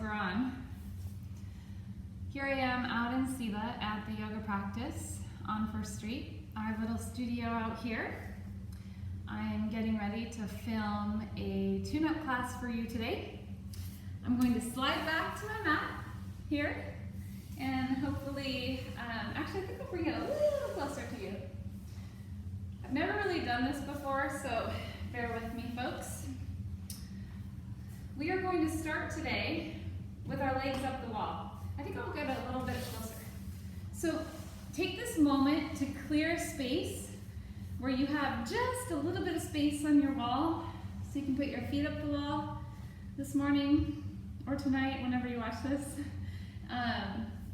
we're on. Here I am out in Sela at the yoga practice on First Street, our little studio out here. I'm getting ready to film a tune-up class for you today. I'm going to slide back to my mat here and hopefully, actually I think I'll bring it a little closer to you. I've never really done this before, so bear with me, folks. We are going to start today with our legs up the wall. I think I'll get a little bit closer. So take this moment to clear space where you have just a little bit of space on your wall so you can put your feet up the wall this morning or tonight, whenever you watch this.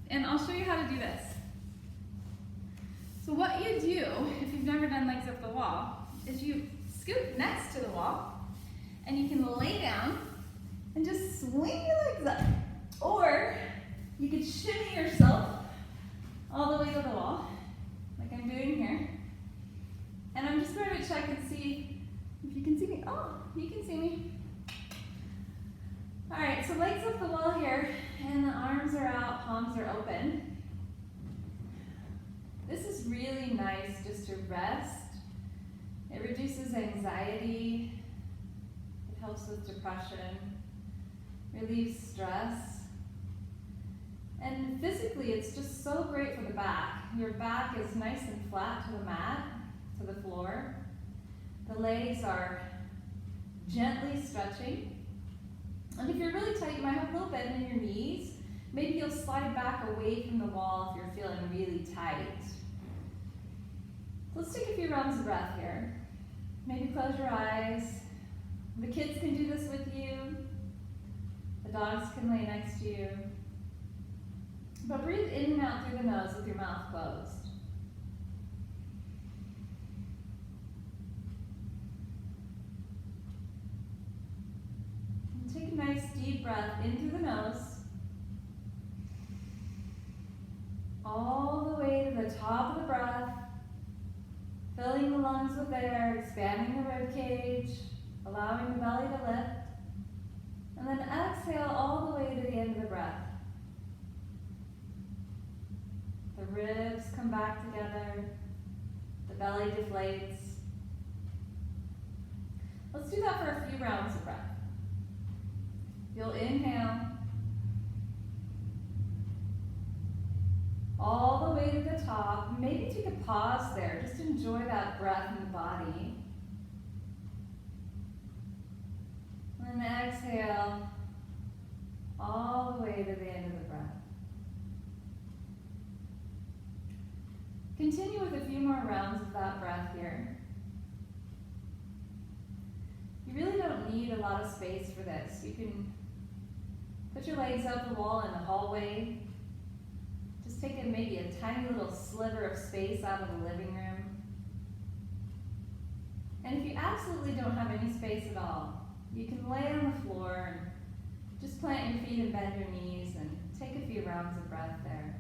And I'll show you how to do this. So what you do, if you've never done legs up the wall, is you scoot next to the wall and you can lay down and just swing your legs up. Or you could shimmy yourself all the way to the wall, like I'm doing here. And I'm just going to check and see if you can see me. Oh, you can see me. All right, so legs up the wall here, and the arms are out, palms are open. This is really nice just to rest. It reduces anxiety. It helps with depression, relieves stress. And physically, it's just so great for the back. Your back is nice and flat to the mat, to the floor. The legs are gently stretching. And if you're really tight, you might have a little bend in your knees. Maybe you'll slide back away from the wall if you're feeling really tight. Let's take a few rounds of breath here. Maybe close your eyes. The kids can do this with you. The dogs can lay next to you. But breathe in and out through the nose with your mouth closed. And take a nice deep breath in through the nose, all the way to the top of the breath, filling the lungs with air, expanding the rib cage, allowing the belly to lift, and then exhale all the way to the end of the breath. The ribs come back together, the belly deflates. Let's do that for a few rounds of breath. You'll inhale all the way to the top. Maybe take a pause there. Just enjoy that breath in the body. And then exhale all the way to the end of the breath. Continue with a few more rounds of that breath here. You really don't need a lot of space for this. You can put your legs up the wall in the hallway. Just take maybe a tiny little sliver of space out of the living room. And if you absolutely don't have any space at all, you can lay on the floor and just plant your feet and bend your knees and take a few rounds of breath there.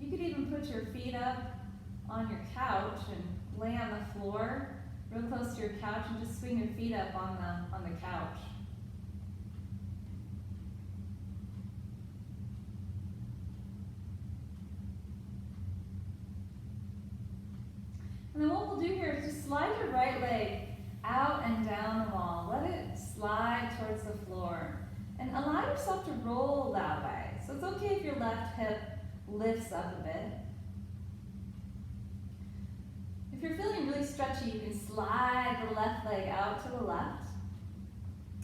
You could even put your feet up on your couch and lay on the floor real close to your couch and just swing your feet up on the couch. And then what we'll do here is just slide your right leg out and down the wall. Let it slide towards the floor. And allow yourself to roll that way. So it's okay if your left hip lifts up a bit. If you're feeling really stretchy, you can slide the left leg out to the left.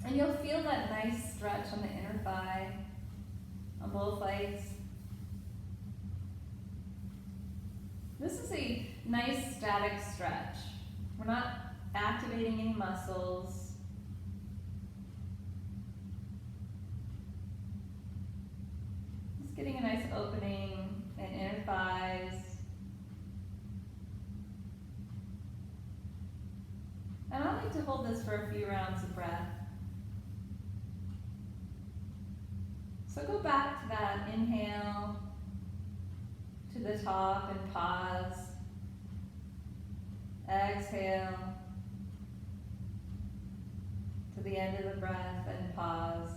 And you'll feel that nice stretch on the inner thigh, on both legs. This is a nice static stretch. We're not activating any muscles. Just getting a nice opening in inner thighs. And I like to hold this for a few rounds of breath. So go back to that inhale to the top and pause. Exhale to the end of the breath and pause.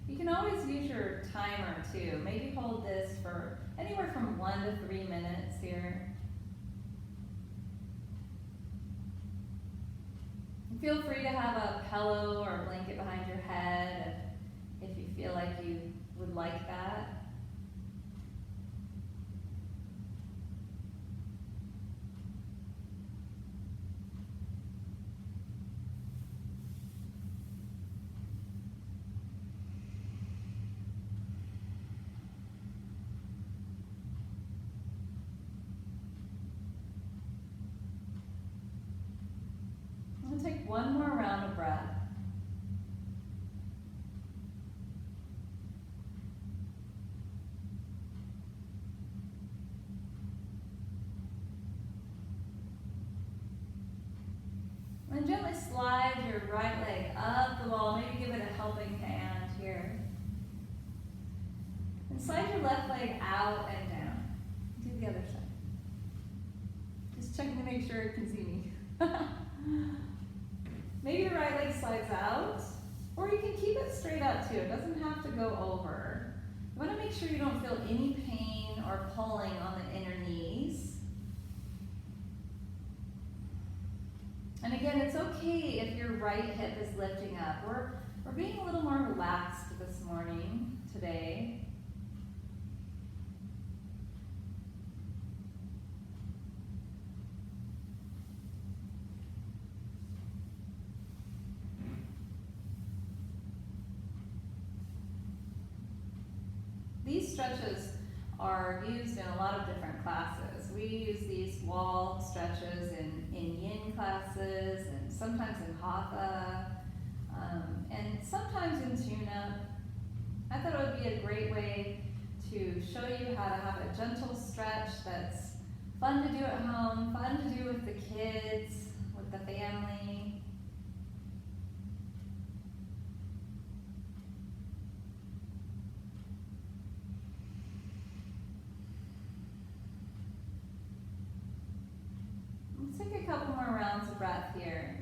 You can always use your timer too. Maybe hold this for anywhere from 1 to 3 minutes here. Feel free to have a pillow or a blanket behind your head if you feel like you would like that. We'll take one more round of breath. And gently slide your right leg up the wall. Maybe give it a helping hand here. And slide your left leg out and down. Do the other side. Just checking to make sure it can see me. Maybe your right leg slides out, or you can keep it straight up too. It doesn't have to go over. You want to make sure you don't feel any pain or pulling on the inner knees. And again, it's okay if your right hip is lifting up. We're being a little more relaxed this morning, today. These stretches are used in a lot of different classes. We use these wall stretches in yin classes and sometimes in hatha and sometimes in tune-up. I thought it would be a great way to show you how to have a gentle stretch that's fun to do at home, fun to do with the kids, with the family. Let's take a couple more rounds of breath here.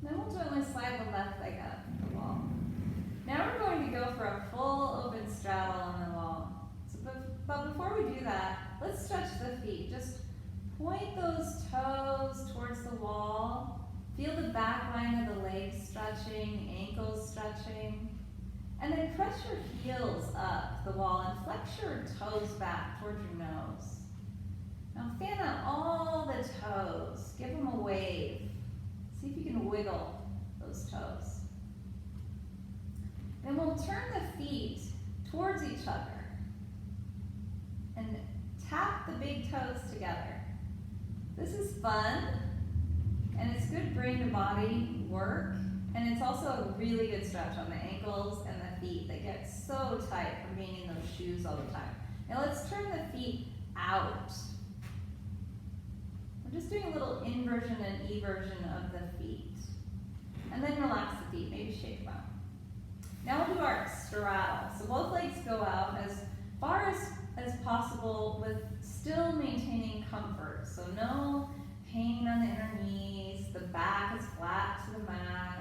Then we'll gently slide the left leg up the wall. Now we're going to go for a full open straddle on the wall. But before we do that, let's stretch the feet. Just point those toes towards the wall. Feel the back line of the legs stretching, ankles stretching. And then press your heels up the wall and flex your toes back towards your nose. Now fan out all the toes. Give them a wave. See if you can wiggle those toes. Then we'll turn the feet towards each other and tap the big toes together. This is fun, and it's good brain to body work, and it's also a really good stretch on the ankles and the feet. They get so tight from being in those shoes all the time. Now let's turn the feet out. We're just doing a little inversion and eversion of the feet. And then relax the feet, maybe shake them out. Now we'll do our straddle. So both legs go out as far as possible with still maintaining comfort. So no pain on the inner knees, the back is flat to the mat.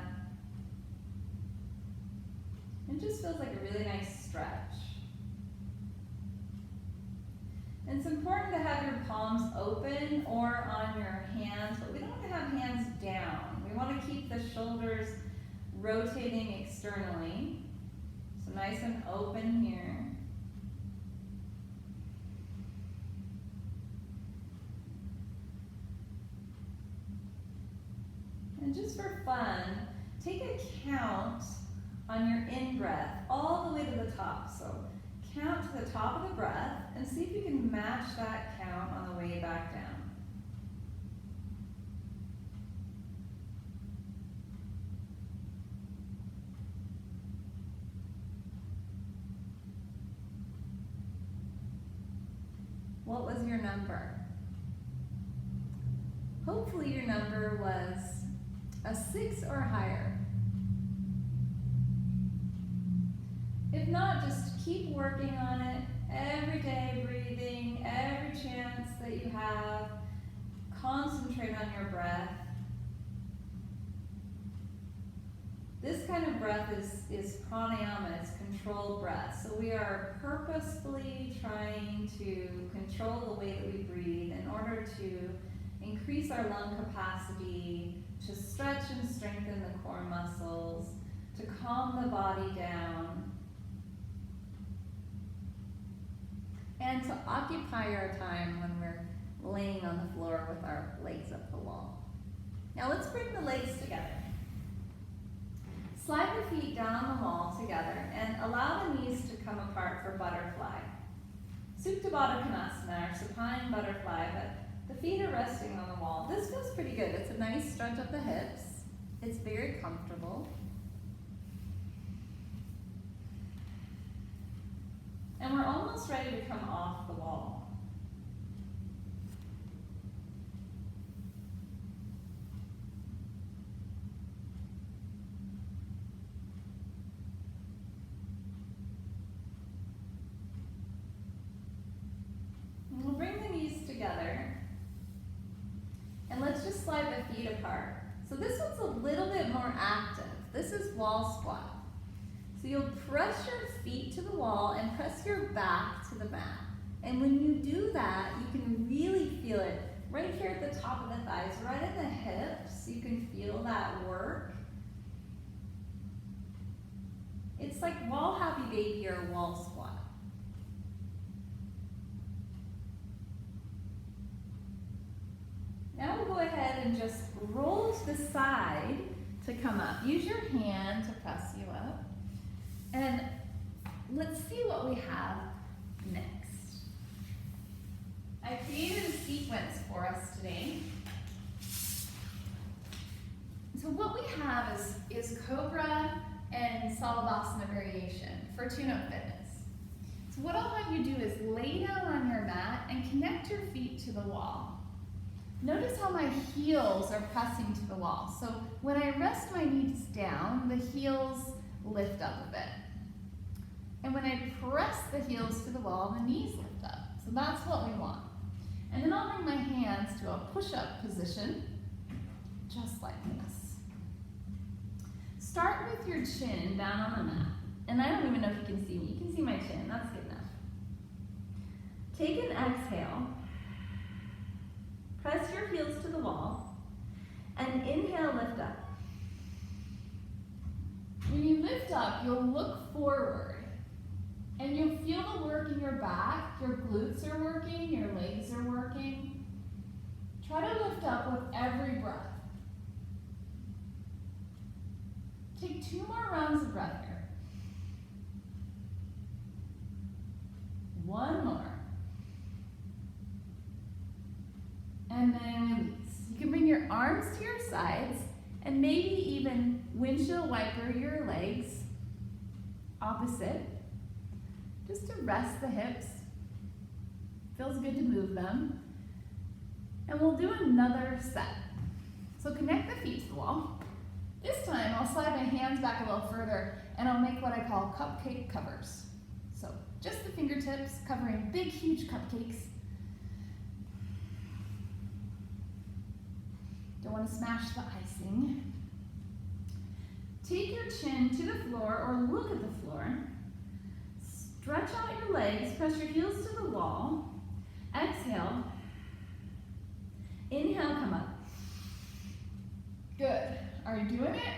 It just feels like a really nice stretch. And it's important to have your palms open or on your hands, but we don't want to have hands down. We want to keep the shoulders rotating externally. So nice and open here. And just for fun, take a count on your in-breath all the way to the top. So count to the top of the breath and see if you can match that count on the way back down. What was your number? Hopefully your number was a 6 or higher. If not, just keep working on it. Every day breathing, every chance that you have, concentrate on your breath. This kind of breath is pranayama, it's controlled breath. So we are purposefully trying to control the way that we breathe in order to increase our lung capacity, to stretch and strengthen the core muscles, to calm the body down, and to occupy our time when we're laying on the floor with our legs up the wall. Now let's bring the legs together. Slide the feet down on the wall together and allow the knees to come apart for butterfly. Supta Baddha Konasana, or supine butterfly, but the feet are resting on the wall. This feels pretty good. It's a nice stretch of the hips. It's very comfortable. And we're almost ready to come off the wall. And we'll bring the knees together. And let's just slide the feet apart. So this one's a little bit more active. This is wall squat. So you'll press your feet to the wall and press your back to the mat. And when you do that, you can really feel it right here at the top of the thighs, right at the hips. You can feel that work. It's like wall happy baby or wall squat. Now we'll go ahead and just roll to the side to come up. Use your hand to press you up. And let's see what we have next. I created a sequence for us today. So what we have is Cobra and Salabhasana variation for tune-up fitness. So what I'll have you do is lay down on your mat and connect your feet to the wall. Notice how my heels are pressing to the wall. So when I rest my knees down, the heels lift up a bit. And when I press the heels to the wall, the knees lift up. So that's what we want. And then I'll bring my hands to a push-up position, just like this. Start with your chin down on the mat. And I don't even know if you can see me. You can see my chin, that's good enough. Take an exhale. Press your heels to the wall. And inhale, lift up. When you lift up, you'll look forward. And you'll feel the work in your back. Your glutes are working, your legs are working. Try to lift up with every breath. Take 2 more rounds of breath here. 1 more. And then release. You can bring your arms to your sides and maybe even windshield wiper your legs opposite, just to rest the hips. Feels good to move them. And we'll do another set. So connect the feet to the wall. This time I'll slide my hands back a little further and I'll make what I call cupcake covers. So just the fingertips covering big, huge cupcakes. Don't want to smash the icing. Take your chin to the floor or look at the floor. Stretch out your legs, press your heels to the wall. Exhale. Inhale, come up. Good. Are you doing it?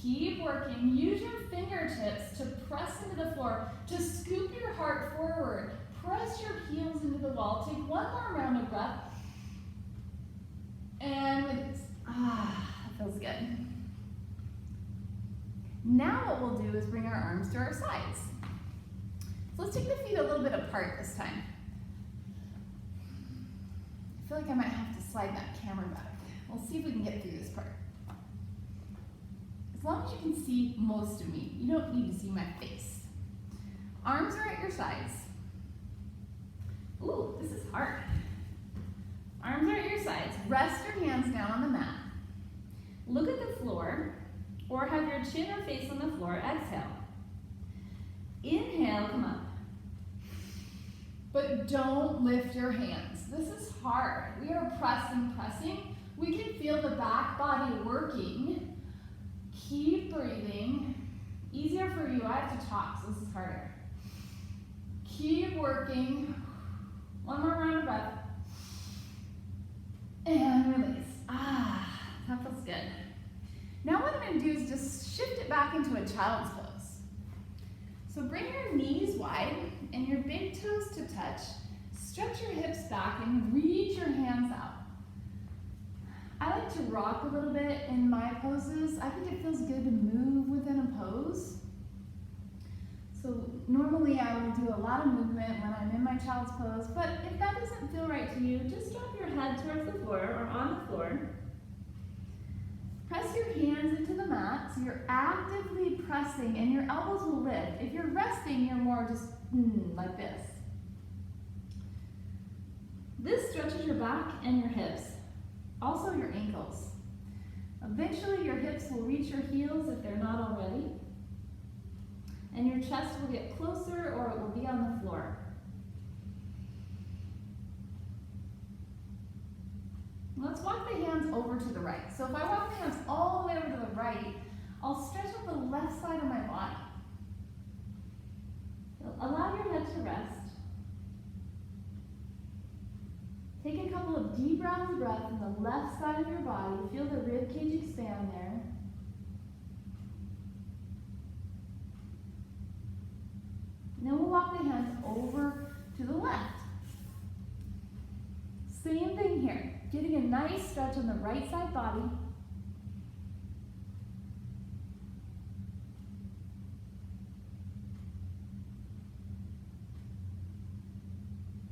Keep working. Use your fingertips to press into the floor, to scoop your heart forward. Press your heels into the wall. Take 1 more round of breath. And release. That feels good. Now what we'll do is bring our arms to our sides. So let's take the feet a little bit apart this time. I feel like I might have to slide that camera back. We'll see if we can get through this part. As long as you can see most of me, you don't need to see my face. Arms are at your sides. Ooh, this is hard. Arms are at your sides. Rest your hands down on the mat. Look at the floor, or have your chin or face on the floor. Exhale. Inhale, come up. But don't lift your hands. This is hard. We are pressing, pressing. We can feel the back body working. Keep breathing. Easier for you, I have to talk, so this is harder. Keep working. One more round of breath. And release. Ah, that feels good. Now what I'm going to do is just shift it back into a child's pose. So bring your knees wide and your big toes to touch. Stretch your hips back and reach your hands out. I like to rock a little bit in my poses. I think it feels good to move within a pose. So normally I will do a lot of movement when I'm in my child's pose, but if that doesn't feel right to you, just drop your head towards the floor or on the floor. Press your hands into the mat, so you're actively pressing and your elbows will lift. If you're resting, you're more just like this. This stretches your back and your hips, also your ankles. Eventually your hips will reach your heels if they're not already, and your chest will get closer or it will be on the floor. Let's walk the hands over to the right. So if I walk the hands all the way over to the right, I'll stretch out the left side of my body. Allow your head to rest. Take a couple of deep rounds of breath in the left side of your body. Feel the rib cage expand there. And then we'll walk the hands over to the left. Same thing here. Getting a nice stretch on the right side body.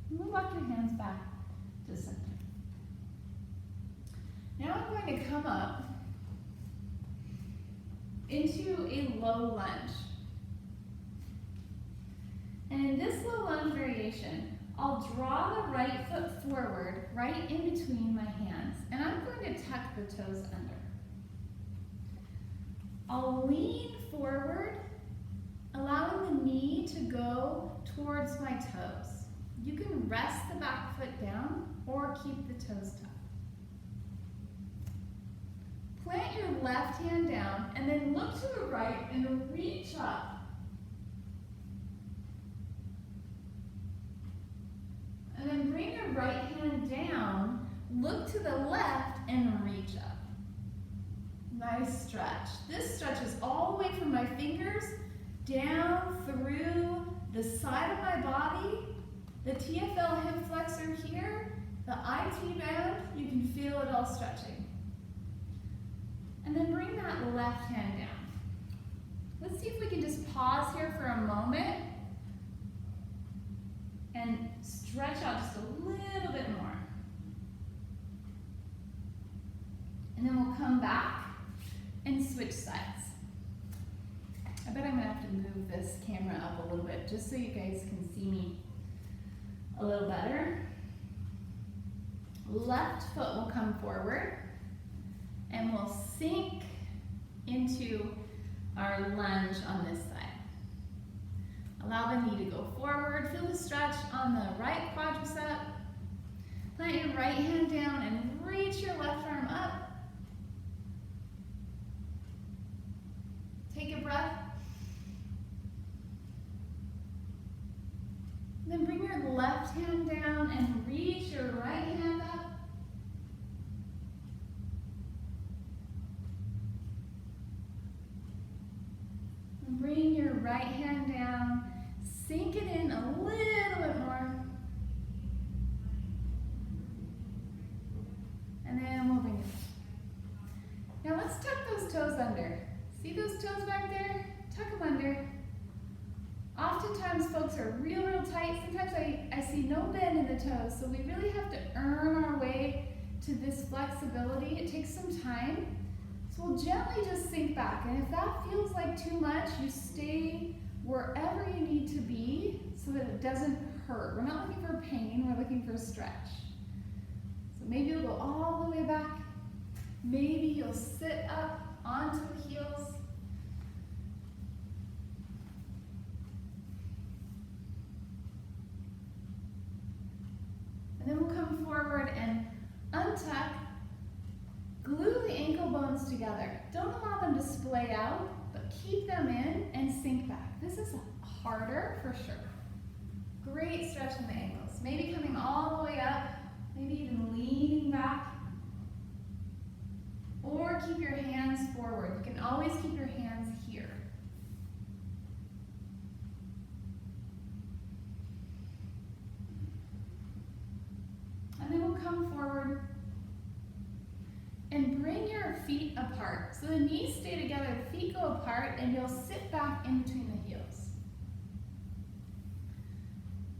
And then walk your hands back to center. Now I'm going to come up into a low lunge. And in this low lunge variation, I'll draw the right foot forward, right in between my hands, and I'm going to tuck the toes under. I'll lean forward, allowing the knee to go towards my toes. You can rest the back foot down or keep the toes tucked. Plant your left hand down and then look to the right and reach up. And then bring your right hand down, look to the left, and reach up. Nice stretch. This stretches all the way from my fingers down through the side of my body, the TFL hip flexor here, the IT band, you can feel it all stretching. And then bring that left hand down. Let's see if we can just pause here for a moment and stretch out just a little bit more. And then we'll come back and switch sides. I bet I'm gonna have to move this camera up a little bit just so you guys can see me a little better. Left foot will come forward and we'll sink into our lunge on this side. Allow the knee to go forward. Feel the stretch on the right quadricep. Plant your right hand down and reach your left arm up. Take a breath. Then bring your left hand down and reach your right hand up. And bring your right hand down. Sink it in a little bit more. And then we'll bring it. Now let's tuck those toes under. See those toes back there? Tuck them under. Oftentimes folks are real tight. Sometimes I see no bend in the toes, so we really have to earn our way to this flexibility. It takes some time. So we'll gently just sink back, and if that feels like too much, you stay wherever you need to be so that it doesn't hurt. We're not looking for pain, we're looking for stretch. So maybe you'll go all the way back. Maybe you'll sit up onto the heels. And then we'll come forward and untuck, glue the ankle bones together. Don't allow them to splay out, but keep them in and sink back. This is harder for sure. Great stretch in the ankles. Maybe coming all the way up, maybe even leaning back. Or keep your hands forward. You can always keep your hands here. And then we'll come forward and bring your feet apart. So the knees stay together, the feet go apart, and you'll sit back in between the heels.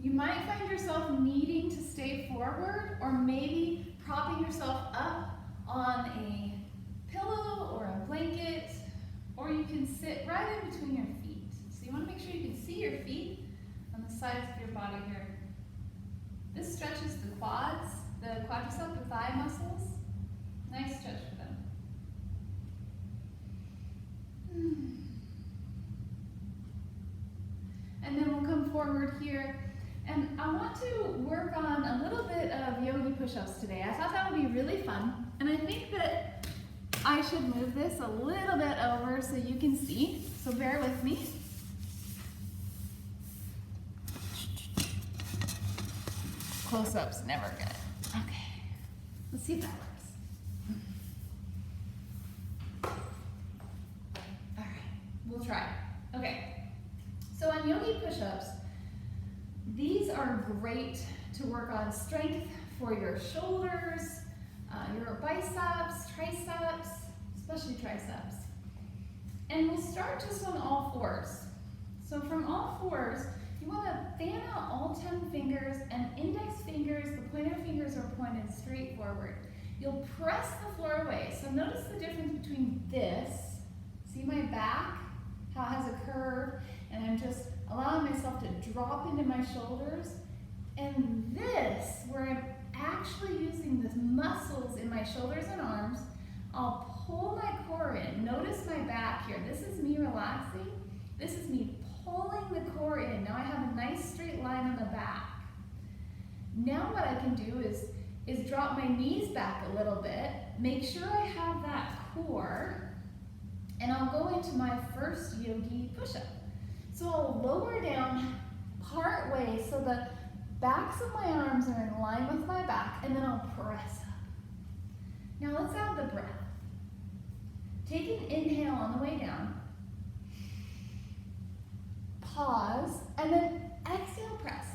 You might find yourself needing to stay forward, or maybe propping yourself up on a pillow or a blanket, or you can sit right in between your feet. So you want to make sure you can see your feet on the sides of your body here. This stretches the quads, the quadricep, the thigh muscles. Nice stretch for them. And then we'll come forward here. And I want to work on a little bit of yogi push-ups today. I thought that would be really fun. And I think that I should move this a little bit over so you can see. So bear with me. Close-up's never good. Okay, let's see if that works. All right, we'll try. Okay, so on yogi push-ups, these are great to work on strength for your shoulders, your biceps, triceps, especially triceps. And we'll start just on all fours. So from all fours, you want to fan out all 10 fingers, and index fingers, the pointer fingers are pointed straight forward. You'll press the floor away. So notice the difference between this, see my back, how it has a curve, and I'm just allowing myself to drop into my shoulders, and this, where I'm actually using the muscles in my shoulders and arms, I'll pull my core in. Notice my back here. This is me relaxing. This is me pulling the core in. Now I have a nice straight line on the back. Now what I can do is drop my knees back a little bit, make sure I have that core, and I'll go into my first yogi push-up. So I'll lower down part way so the backs of my arms are in line with my back, and then I'll press up. Now let's add the breath. Take an inhale on the way down. Pause, and then exhale, press.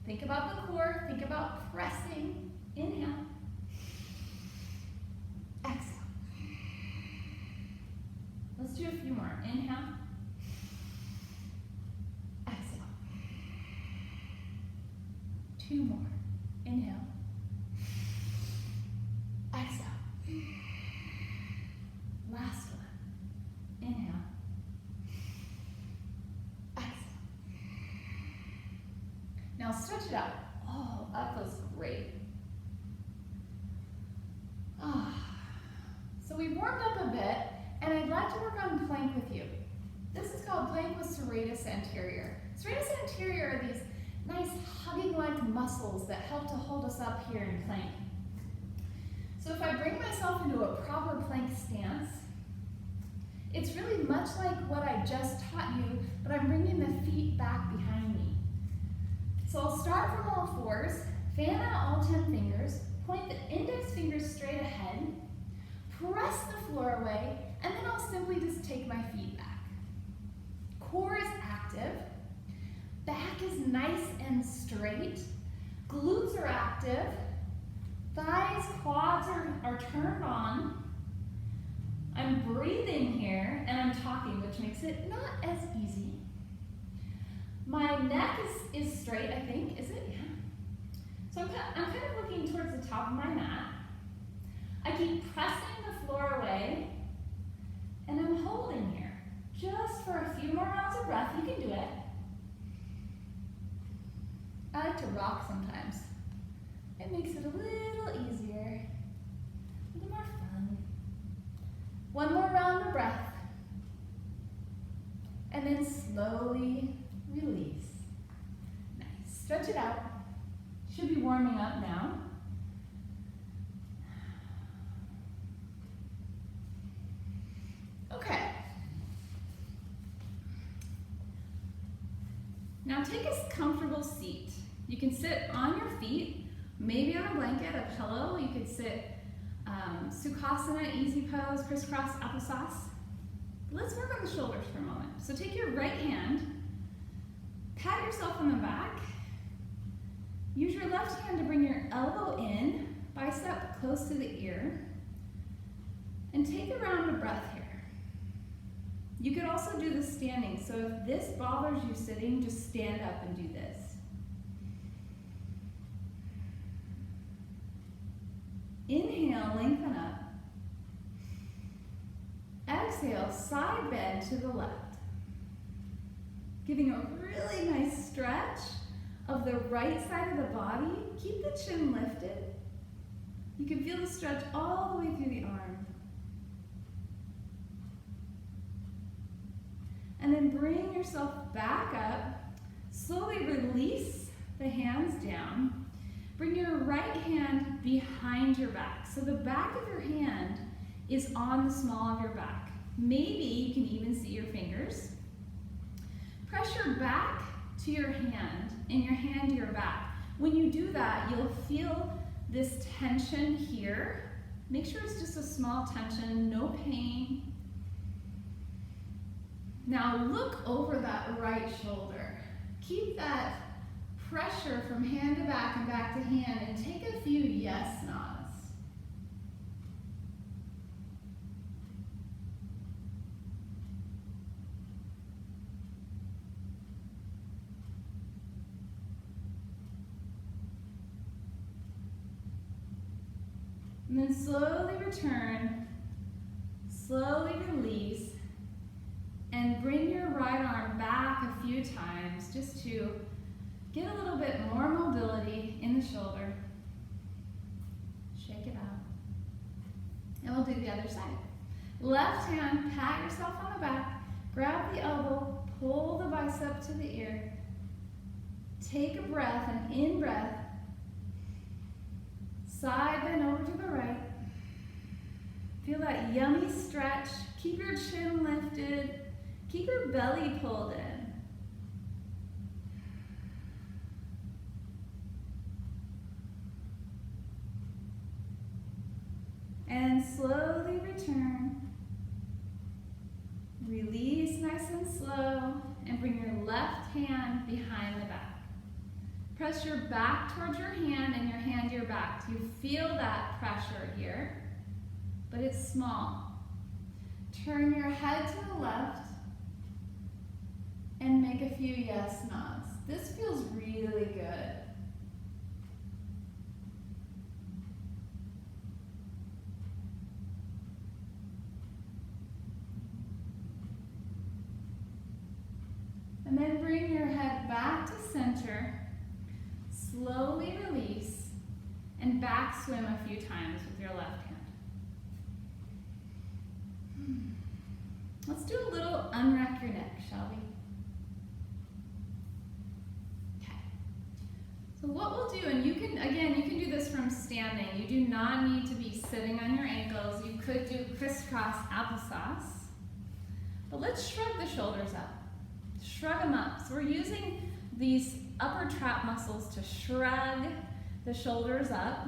Think about the core, think about pressing. Inhale. Exhale. Let's do a few more. Inhale. Exhale. 2 more. Inhale. Exhale. Last one. Inhale. Now stretch it out. Oh, that feels great. Oh. So we warmed up a bit, and I'd like to work on plank with you. This is called plank with serratus anterior. Serratus anterior are these nice hugging-like muscles that help to hold us up here in plank. So if I bring myself into a proper plank stance, it's really much like what I just taught you, but I'm bringing the feet back behind me. So I'll start from all fours, fan out all 10 fingers, point the index fingers straight ahead, press the floor away, and then I'll simply just take my feet back. Core is active, back is nice and straight, glutes are active, thighs, quads are turned on. I'm breathing here, and I'm talking, which makes it not as easy. My neck is straight, I think. Is it? Yeah. So I'm kind of looking towards the top of my mat. I keep pressing the floor away, and I'm holding here just for a like to rock sometimes. It makes it a little easier, a little more fun. One more round of breath. And then slowly release. Nice. Stretch it out. Should be warming up now. Okay. Now take a comfortable seat. You can sit on your feet, maybe on a blanket, a pillow. You could sit Sukhasana, easy pose, crisscross applesauce. Let's work on the shoulders for a moment. So take your right hand, pat yourself on the back. Use your left hand to bring your elbow in, bicep close to the ear, and take a round of breath here. You could also do this standing, so if this bothers you sitting, just stand up and do this. Inhale, lengthen up. Exhale, side bend to the left. Giving a really nice stretch of the right side of the body. Keep the chin lifted. You can feel the stretch all the way through the arm. And then bring yourself back up. Slowly release the hands down. Bring your right hand behind your back. So the back of your hand is on the small of your back. Maybe you can even see your fingers. Press your back to your hand and your hand to your back. When you do that, you'll feel this tension here. Make sure it's just a small tension, no pain. Now look over that right shoulder. Keep that pressure from hand to back and back to hand, and take a few yes nods. And then slowly return, slowly release, and bring your right arm back a few times just to get a little bit more mobility in the shoulder. Shake it out. And we'll do the other side. Left hand, pat yourself on the back, grab the elbow, pull the bicep to the ear. Take a breath, an in breath. Side bend over to the right. Feel that yummy stretch. Keep your chin lifted. Keep your belly pulled in. And slowly return. Release nice and slow, and bring your left hand behind the back. Press your back towards your hand and your hand to your back. You feel that pressure here, but it's small. Turn your head to the left and make a few yes nods. This feels really good. And then bring your head back to center. Slowly release and back swim a few times with your left hand. Let's do a little unwrap your neck, shall we? Okay. So what we'll do, and you can do this from standing. You do not need to be sitting on your ankles. You could do crisscross applesauce. But let's shrug the shoulders up. Shrug them up. So we're using these upper trap muscles to shrug the shoulders up.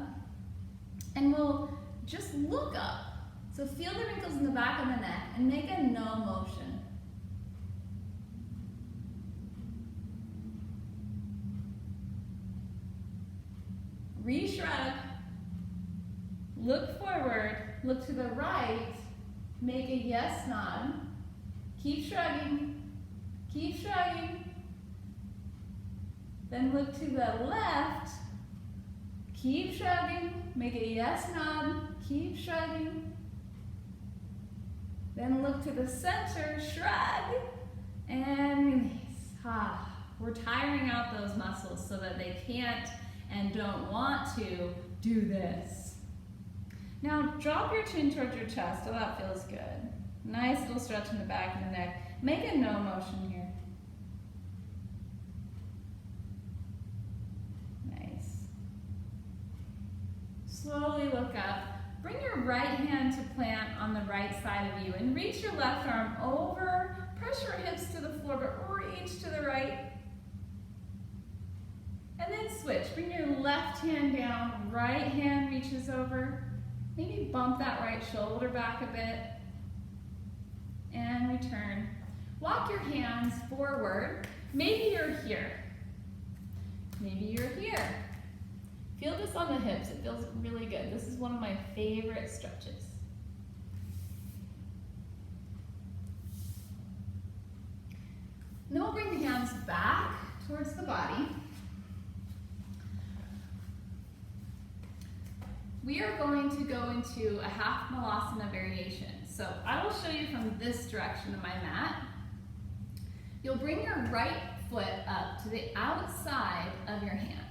And we'll just look up. So feel the wrinkles in the back of the neck and make a no motion. Re-shrug. Look forward. Look to the right. Make a yes nod. Keep shrugging. Keep shrugging. Then look to the left. Keep shrugging. Make a yes nod. Keep shrugging. Then look to the center. Shrug. And release. We're tiring out those muscles so that they can't and don't want to do this. Now drop your chin towards your chest. Oh, that feels good. Nice little stretch in the back of the neck. Make a no motion here. Nice. Slowly look up. Bring your right hand to plant on the right side of you and reach your left arm over. Press your hips to the floor, but reach to the right. And then switch. Bring your left hand down, right hand reaches over. Maybe bump that right shoulder back a bit. And return. Walk your hands forward. Maybe you're here. Maybe you're here. Feel this on the hips. It feels really good. This is one of my favorite stretches. Then we'll bring the hands back towards the body. We are going to go into a half malasana variation. So I will show you from this direction of my mat. You'll bring your right foot up to the outside of your hand.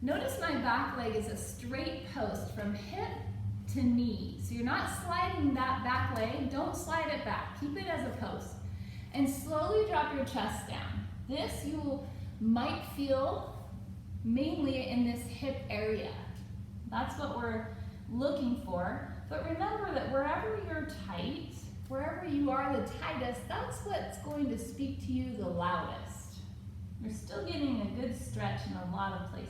Notice my back leg is a straight post from hip to knee. So you're not sliding that back leg, don't slide it back. Keep it as a post. And slowly drop your chest down. This you might feel mainly in this hip area. That's what we're looking for. But remember that wherever you're tight, wherever you are the tightest, that's what's going to speak to you the loudest. You're still getting a good stretch in a lot of places.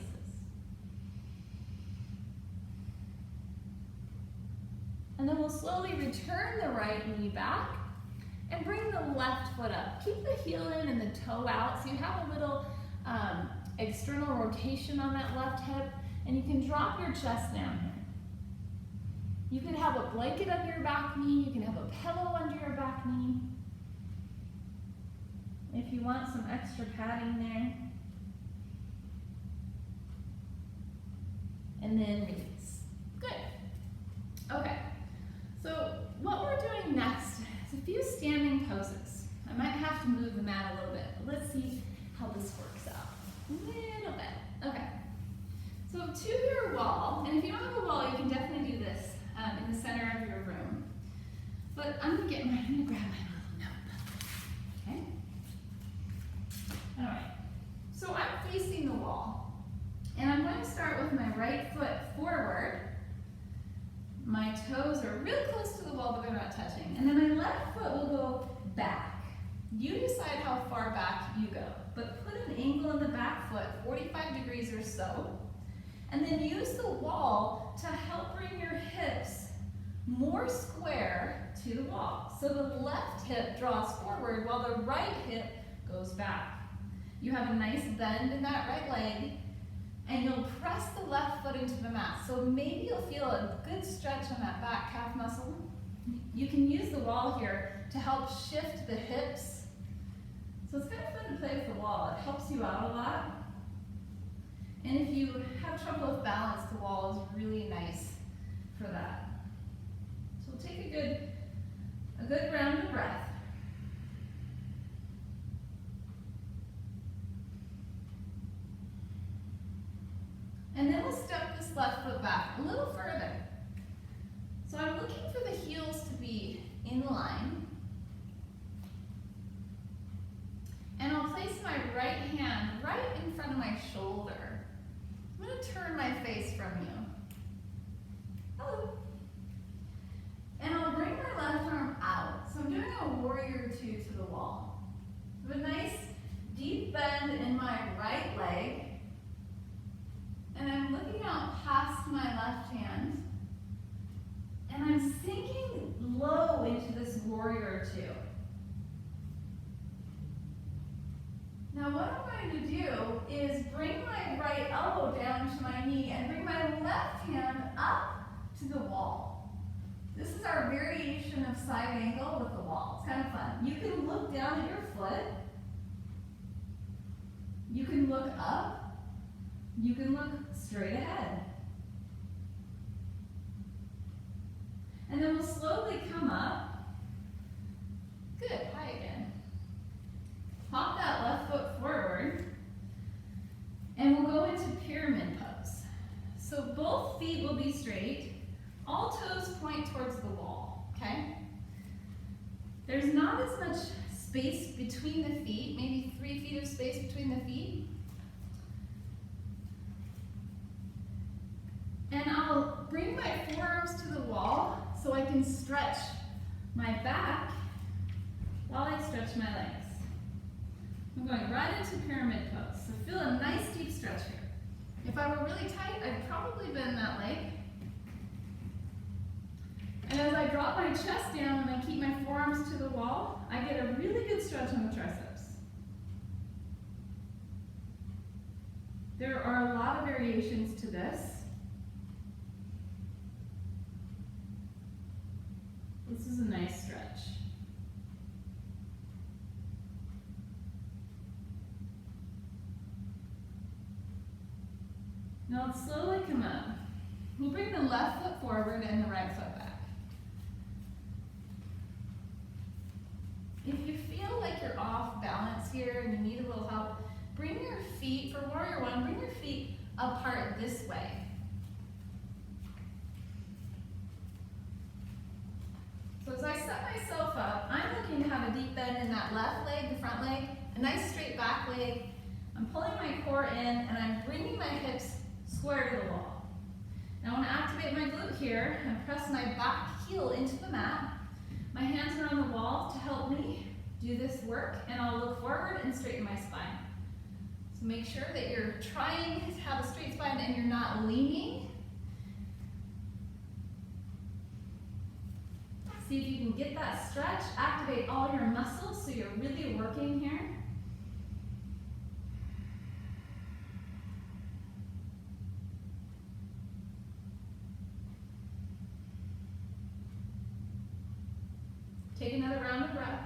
And then we'll slowly return the right knee back and bring the left foot up. Keep the heel in and the toe out so you have a little external rotation on that left hip, and you can drop your chest down here. You can have a blanket under your back knee, you can have a pillow under your back knee. If you want some extra padding there. And then release. Good. Okay. So what we're doing next is a few standing poses. I might have to move the mat a little bit, but let's see how this works out. A little bit. Okay. So to your wall, and if you don't have a wall, you can definitely do this in the center of your room. But I'm gonna grab my little notebook. Okay? All right. So I'm facing the wall, and I'm going to start with my right foot forward. My toes are real close to the wall, but they're not touching. And then my left foot will go back. You decide how far back you go, but put an angle in the back foot, 45 degrees or so. And then use the wall to help bring your hips more square to the wall. So the left hip draws forward while the right hip goes back. You have a nice bend in that right leg, and you'll press the left foot into the mat. So maybe you'll feel a good stretch on that back calf muscle. You can use the wall here to help shift the hips. So it's kind of fun to play with the wall. It helps you out a lot. And if you have trouble with balance, the wall is really nice for that. So we'll take a good round of breath. And then we'll step this left foot back a little further. So I'm looking for the heels to be in line. And I'll place my right hand right in front of my shoulder. I'm going to turn my face from you. Hello. And I'll bring my left arm out. So I'm doing a warrior two to the wall. With a nice deep bend in my right leg. And I'm looking out past my left hand. And I'm sinking low into this warrior two. Now what I'm going to do is bring my right elbow down to my knee and bring my left hand up to the wall. This is our variation of side angle with the wall. It's kind of fun. You can look down at your foot. You can look up. You can look straight ahead. And then we'll slowly come up. Good, hi again. Pop that left foot forward. straight. All toes point towards the wall, okay? There's not as much space between the feet, maybe 3 feet of space between the feet. And I'll bring my forearms to the wall so I can stretch my back while I stretch my legs. I'm going right into pyramid pose. So feel a nice deep stretch here. If I were really tight, I'd probably bend that leg. And as I drop my chest down and I keep my forearms to the wall, I get a really good stretch on the triceps. There are a lot of variations to this. This is a nice stretch. Now let's slowly come up. We'll bring the left foot forward and the right foot back. If you feel like you're off balance here and you need a little help, bring your feet, for warrior one, bring your feet apart this way. So as I set myself up, I'm looking to have a deep bend in that left leg, the front leg, a nice straight back leg. I'm pulling my core in and I'm bringing my hips square to the wall. Now I want to activate my glute here and press my back heel into the mat. My hands are on the wall to help me do this work, and I'll look forward and straighten my spine. So make sure that you're trying to have a straight spine and you're not leaning. See if you can get that stretch, activate all your muscles so you're really working here. Take another round of breath.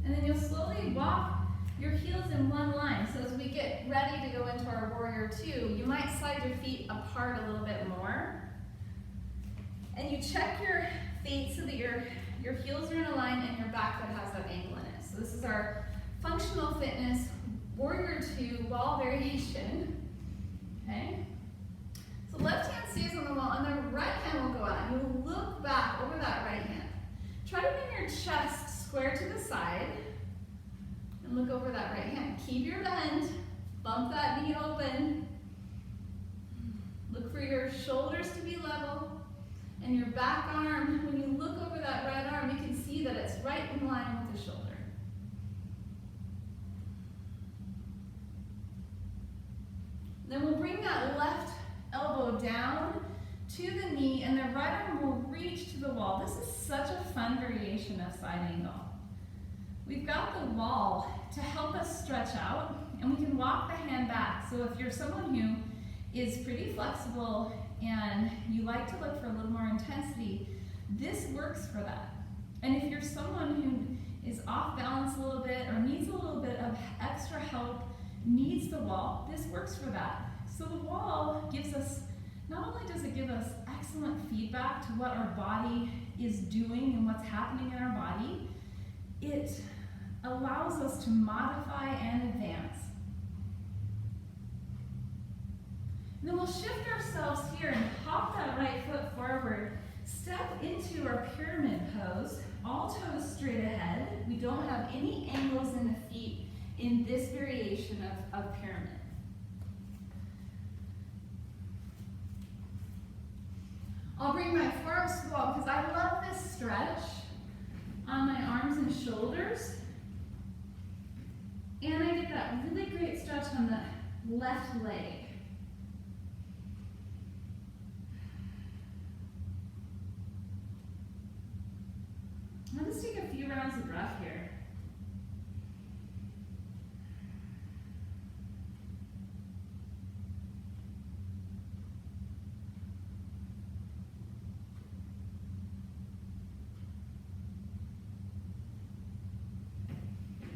And then you'll slowly walk your heels in one line. So as we get ready to go into our warrior two, you might slide your feet apart a little bit more. And you check your feet so that your heels are in a line and your back foot has that angle in it. So this is our functional fitness warrior two wall variation. Okay? So left hand stays on the wall and the right hand will go out. You'll look back over that right hand. Try to bring your chest square to the side and look over that right hand. Keep your bend, bump that knee open. Look for your shoulders to be level and your back arm. When you look over that right arm, you can see that it's right in line with the shoulder. Then we'll bring that left elbow down to the knee and the right arm will reach to the wall. This is such a fun variation of side angle. We've got the wall to help us stretch out and we can walk the hand back. So if you're someone who is pretty flexible and you like to look for a little more intensity, this works for that. And if you're someone who is off balance a little bit or needs a little bit of extra help, needs the wall, this works for that. So the wall gives us, not only does it give us excellent feedback to what our body is doing and what's happening in our body, it allows us to modify and advance. And then we'll shift ourselves here and hop that right foot forward, step into our pyramid pose, all toes straight ahead. We don't have any angles in the feet in this variation of pyramid. I'll bring my forearms to the wall because I love this stretch on my arms and shoulders. And I get that really great stretch on the left leg. I'll just take a few rounds of breath here.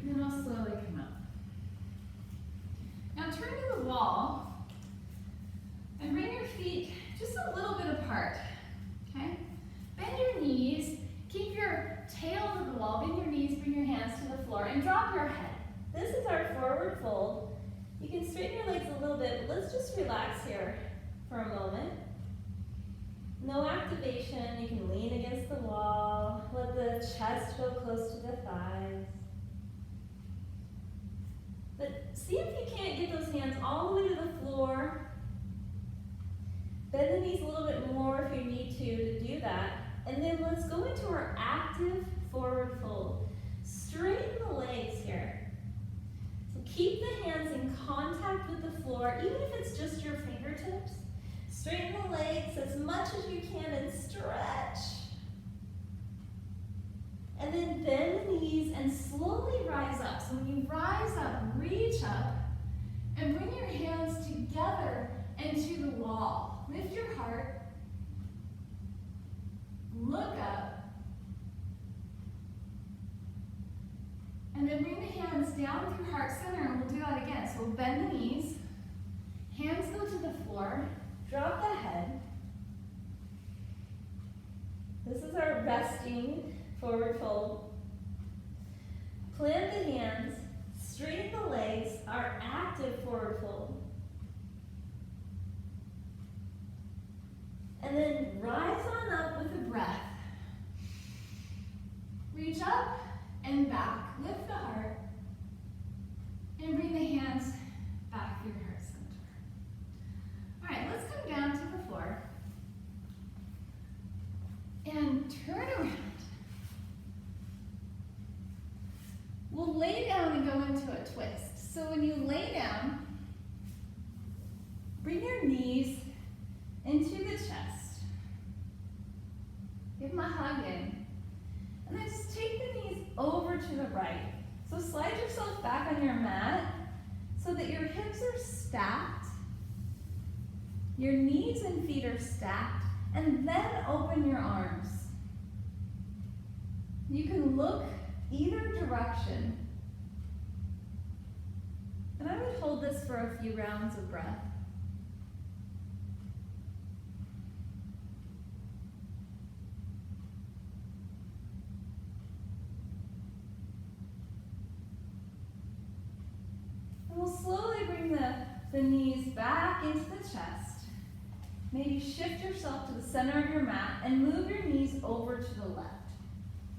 And then I'll slowly come up. Now turn to the wall and bring your feet just a little bit apart, okay? Bend your knees, keep your tail to the wall, bend your knees, bring your just relax here for a moment. No activation, you can lean against the wall, let the chest go close to the thighs. But see if you can't get those hands all the way to the floor. Bend the knees a little bit more if you need to do that. And then let's go into our active forward fold. Straighten the legs here. So keep the hands in contact with the floor, even if it's just your fingertips. Straighten the legs as much as you can and stretch. And then bend the knees and slowly rise up. So when you rise up, reach up and bring your hands together into the wall. Lift your heart. Look up. And then bring the hands down through heart center, and we'll do that again. So we'll bend the knees. Hands go to the floor. Drop the head. This is our resting forward fold. Plant the hands, straighten the legs, our active forward fold. And then rise on up with a breath. Reach up and back. Lift the heart. And bring the hands back through your heart center. All right, let's come down to the floor. And turn around. We'll lay down and go into a twist. So when you lay down, bring your knees into the chest. Give them a hug in. And then just take the knees over to the right. So slide yourself back on your mat so that your hips are stacked. Your knees and feet are stacked. And then open your arms. You can look either direction. And I would hold this for a few rounds of breath. And we'll slowly bring the knees back into the chest. Maybe shift yourself to the center of your mat and move your knees over to the left.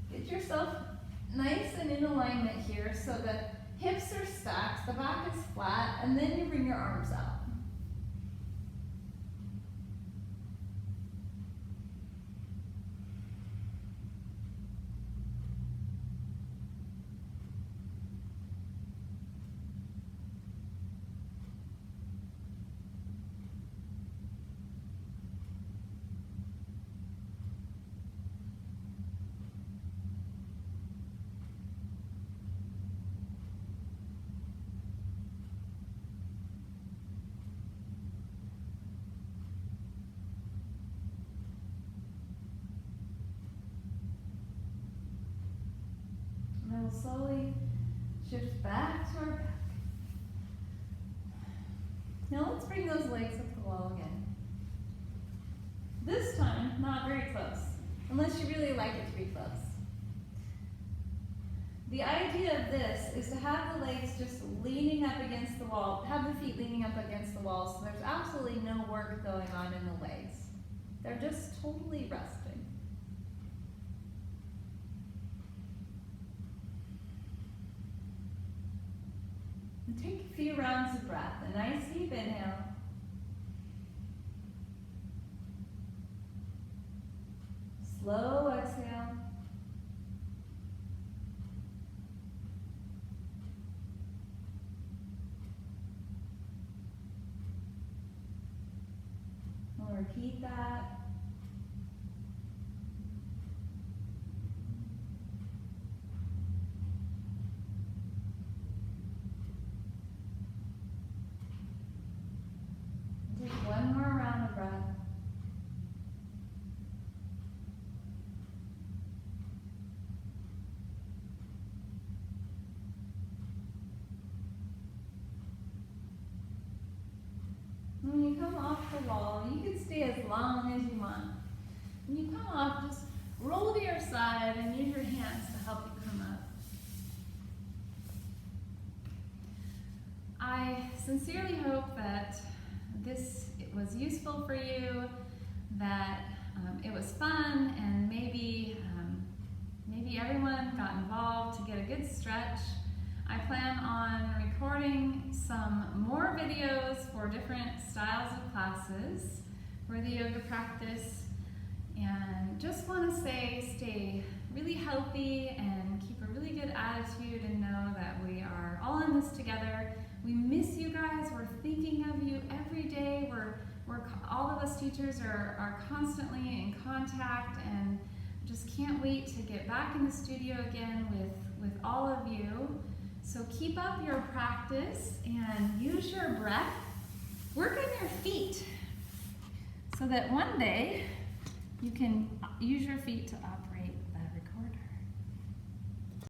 Get yourself nice and in alignment here so the hips are stacked, the back is flat, and then you bring your arms out. We'll slowly shift back to our back. Now let's bring those legs up the wall again. This time, not very close, unless you really like it to be close. The idea of this is to have the legs just leaning up against the wall, have the feet leaning up against the wall, so there's absolutely no work going on in the legs. They're just totally resting. And take a few rounds of breath. A nice deep inhale. Slow exhale. We'll repeat that. Take one more round of breath. When you come off the wall, you can stay as long as you want. When you come off, just roll to your side and use your hands to help you come up. I sincerely hope that it was useful for you, that it was fun, and maybe everyone got involved to get a good stretch. I plan on recording some more videos for different styles of classes for the yoga practice, and just want to say stay really healthy and keep a really good attitude, and know that we are all in this together. We miss you guys. We're thinking of you every day. We're all of us teachers are constantly in contact, and just can't wait to get back in the studio again with all of you. So keep up your practice and use your breath. Work on your feet so that one day you can use your feet to operate.